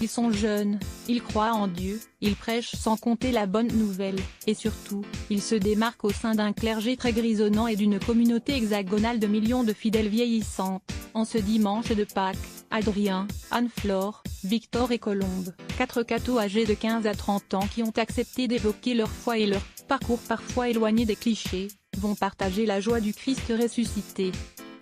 Ils sont jeunes, ils croient en Dieu, ils prêchent sans compter la bonne nouvelle, et surtout, ils se démarquent au sein d'un clergé très grisonnant et d'une communauté hexagonale de millions de fidèles vieillissantes. En ce dimanche de Pâques, Adrien, Anne-Flore, Victor et Colombe, 4 cathos âgés de 15 à 30 ans qui ont accepté d'évoquer leur foi et leur parcours parfois éloigné des clichés, vont partager la joie du Christ ressuscité.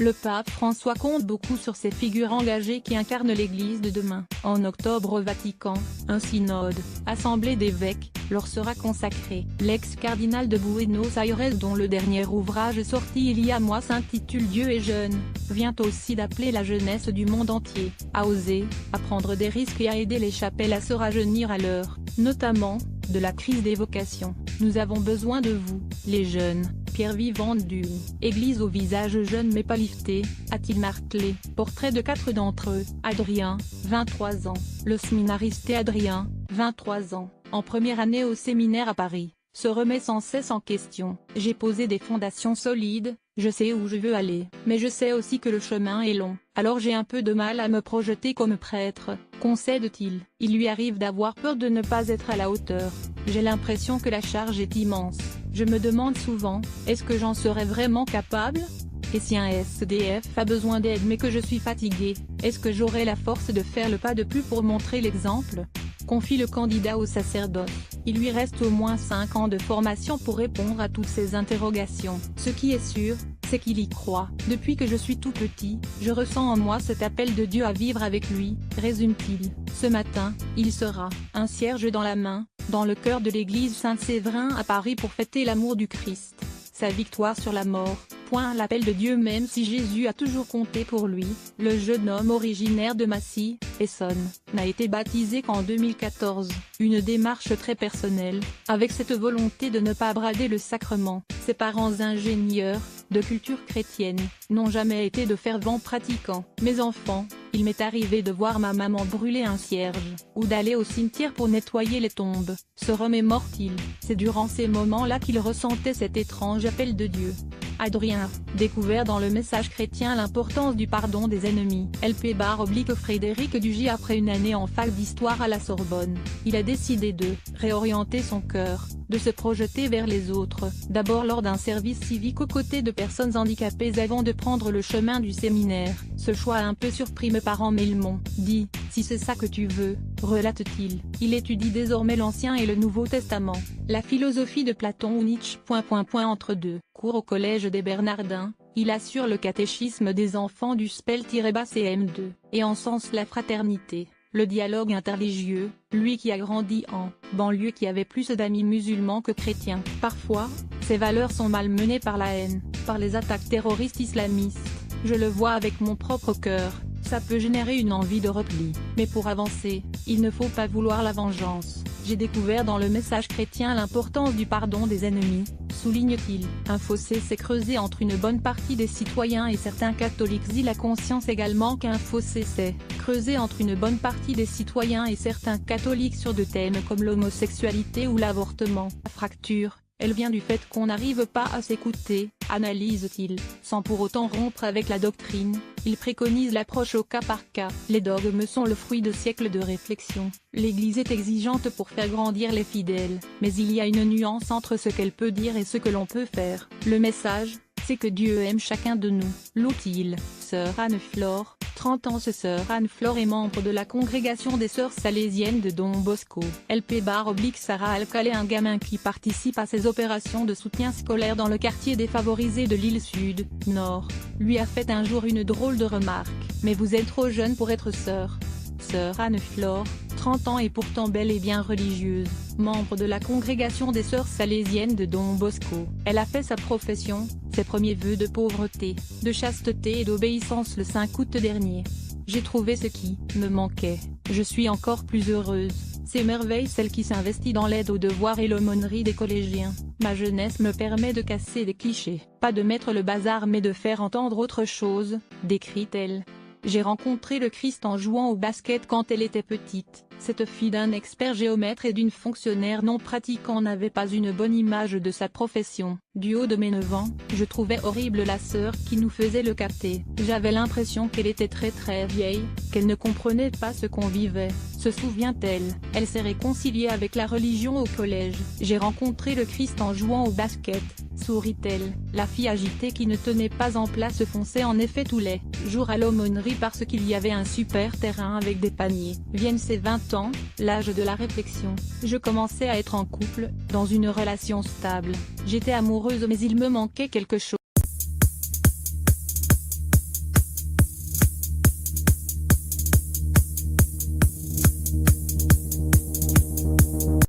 Le pape François compte beaucoup sur ces figures engagées qui incarnent l'Église de demain. En octobre au Vatican, un synode, assemblée d'évêques, leur sera consacré. L'ex-cardinal de Buenos Aires dont le dernier ouvrage sorti il y a mois s'intitule Dieu est jeune, vient aussi d'appeler la jeunesse du monde entier, à oser, à prendre des risques et à aider les chapelles à se rajeunir à l'heure, notamment, de la crise des vocations. Nous avons besoin de vous, les jeunes. Pierre vivante d'une église au visage jeune mais pas lifté, a-t-il martelé. Portrait de 4 d'entre eux. Adrien, 23 ans. Le séminariste Adrien, 23 ans, en première année au séminaire à Paris, se remet sans cesse en question. J'ai posé des fondations solides, je sais où je veux aller, mais je sais aussi que le chemin est long, alors j'ai un peu de mal à me projeter comme prêtre, concède-t-il. Il lui arrive d'avoir peur de ne pas être à la hauteur. J'ai l'impression que la charge est immense. Je me demande souvent, est-ce que j'en serais vraiment capable? Et si un SDF a besoin d'aide mais que je suis fatigué, est-ce que j'aurai la force de faire le pas de plus pour montrer l'exemple? Confie le candidat au sacerdoce. Il lui reste au moins 5 ans de formation pour répondre à toutes ces interrogations. Ce qui est sûr, c'est qu'il y croit. Depuis que je suis tout petit, je ressens en moi cet appel de Dieu à vivre avec lui, résume-t-il. Ce matin, il sera, un cierge dans la main, dans le cœur de l'église Saint-Séverin à Paris pour fêter l'amour du Christ, sa victoire sur la mort. L'appel de Dieu même si Jésus a toujours compté pour lui, le jeune homme originaire de Massy, Essonne, n'a été baptisé qu'en 2014, une démarche très personnelle, avec cette volonté de ne pas brader le sacrement. Ses parents ingénieurs, de culture chrétienne, n'ont jamais été de fervents pratiquants. Mes enfants, il m'est arrivé de voir ma maman brûler un cierge, ou d'aller au cimetière pour nettoyer les tombes, se remémore-t-il. C'est durant ces moments-là qu'il ressentait cet étrange appel de Dieu. Adrien, découvert dans le message chrétien l'importance du pardon des ennemis. Frédéric Dugy après une année en fac d'histoire à la Sorbonne, il a décidé de réorienter son cœur, de se projeter vers les autres, d'abord lors d'un service civique aux côtés de personnes handicapées avant de prendre le chemin du séminaire. Ce choix a un peu surpris mes parents mais ils m'ont dit, si c'est ça que tu veux, relate-t-il. Il étudie désormais l'Ancien et le Nouveau Testament, la philosophie de Platon ou Nietzsche. Entre deux cours au collège des Bernardins, il assure le catéchisme des enfants du SPEL-CM2, et encense la fraternité, le dialogue interreligieux, lui qui a grandi en banlieue qui avait plus d'amis musulmans que chrétiens. Parfois, ces valeurs sont malmenées par la haine, par les attaques terroristes islamistes. Je le vois avec mon propre cœur, ça peut générer une envie de repli. Mais pour avancer, il ne faut pas vouloir la vengeance. J'ai découvert dans le message chrétien l'importance du pardon des ennemis, souligne-t-il. Un fossé s'est creusé entre une bonne partie des citoyens et certains catholiques. Il a conscience également qu'un fossé s'est creusé entre une bonne partie des citoyens et certains catholiques sur de thèmes comme l'homosexualité ou l'avortement. La fracture, elle vient du fait qu'on n'arrive pas à s'écouter, analyse-t-il. Sans pour autant rompre avec la doctrine, il préconise l'approche au cas par cas. Les dogmes sont le fruit de siècles de réflexion. L'Église est exigeante pour faire grandir les fidèles, mais il y a une nuance entre ce qu'elle peut dire et ce que l'on peut faire. Le message, c'est que Dieu aime chacun de nous. L'outil, sœur Anne-Flore, 30 ans. Sœur Anne-Flore est membre de la congrégation des sœurs salésiennes de Don Bosco. Sarah Alcalé, un gamin qui participe à ces opérations de soutien scolaire dans le quartier défavorisé de l'île Sud, Nord, lui a fait un jour une drôle de remarque. Mais vous êtes trop jeune pour être sœur. Sœur Anne-Flore, 30 ans et pourtant belle et bien religieuse, membre de la congrégation des sœurs salésiennes de Don Bosco. Elle a fait sa profession, ses premiers vœux de pauvreté, de chasteté et d'obéissance le 5 août dernier. J'ai trouvé ce qui me manquait, je suis encore plus heureuse. C'est merveille celle qui s'investit dans l'aide aux devoirs et l'aumônerie des collégiens. Ma jeunesse me permet de casser des clichés, pas de mettre le bazar mais de faire entendre autre chose, décrit-elle. J'ai rencontré le Christ en jouant au basket quand elle était petite. Cette fille d'un expert géomètre et d'une fonctionnaire non pratiquant n'avait pas une bonne image de sa profession. Du haut de mes 9 ans, je trouvais horrible la sœur qui nous faisait le caté. J'avais l'impression qu'elle était très vieille, qu'elle ne comprenait pas ce qu'on vivait. se souvient-elle. Elle s'est réconciliée avec la religion au collège. J'ai rencontré le Christ en jouant au basket, sourit-elle. La fille agitée qui ne tenait pas en place fonçait en effet tous les jours à l'aumônerie parce qu'il y avait un super terrain avec des paniers. Viennent ses 20 ans, l'âge de la réflexion. Je commençais à être en couple, dans une relation stable. J'étais amoureuse mais il me manquait quelque chose.